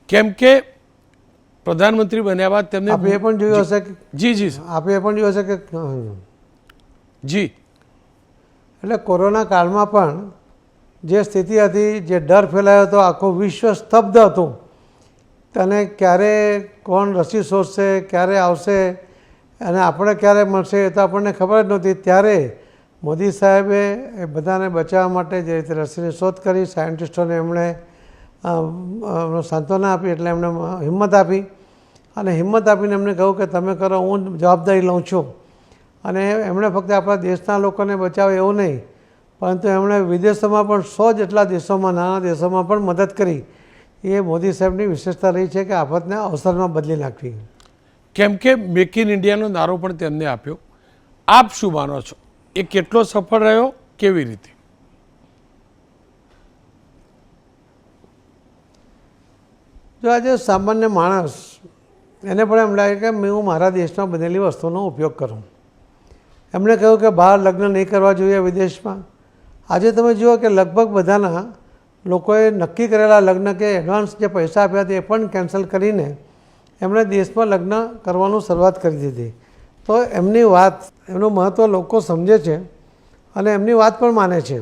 કેમ કે પ્રધાનમંત્રી બન્યા બાદ તેમને આપે એ પણ જોયું હશે કે જી જી આપે એ પણ જોયું હશે કે જી એટલે કોરોના કાળમાં પણ જે સ્થિતિ હતી, જે ડર ફેલાયો હતો, આખું વિશ્વ સ્તબ્ધ હતું અને ક્યારે કોણ રસી શોધશે, ક્યારે આવશે અને આપણે ક્યારે મળશે એ તો આપણને ખબર જ નહોતી. ત્યારે મોદી સાહેબે એ બધાને બચાવવા માટે જે રીતે રસીની શોધ કરી, સાયન્ટિસ્ટોને એમણે સાંત્વના આપી, એટલે એમણે હિંમત આપી અને હિંમત આપીને એમને કહ્યું કે તમે કરો, હું જવાબદારી લઉં છું. અને એમણે ફક્ત આપણા દેશના લોકોને બચાવે એવું નહીં, પરંતુ એમણે વિદેશોમાં પણ 100 જેટલા દેશોમાં, નાના દેશોમાં પણ મદદ કરી. એ મોદી સાહેબની વિશેષતા રહી છે કે આફતને અવસરમાં બદલી નાખવી. કેમ કે મેક ઇન ઇન્ડિયાનો નારો પણ તેમને આપ્યો. આપ શું માનો છો, એ કેટલો સફળ રહ્યો, કેવી રીતે? જો આજે સામાન્ય માણસ, એને પણ એમ લાગે કે હું મારા દેશમાં બનેલી વસ્તુનો ઉપયોગ કરું. એમણે કહ્યું કે બહાર લગ્ન નહીં કરવા જોઈએ વિદેશમાં. આજે તમે જુઓ કે લગભગ બધાના લોકોએ નક્કી કરેલા લગ્ન કે એડવાન્સ જે પૈસા આપ્યા હતા એ પણ કેન્સલ કરીને એમણે દેશમાં લગ્ન કરવાનું શરૂઆત કરી દીધી. તો એમની વાત, એમનું મહત્ત્વ લોકો સમજે છે અને એમની વાત પણ માને છે.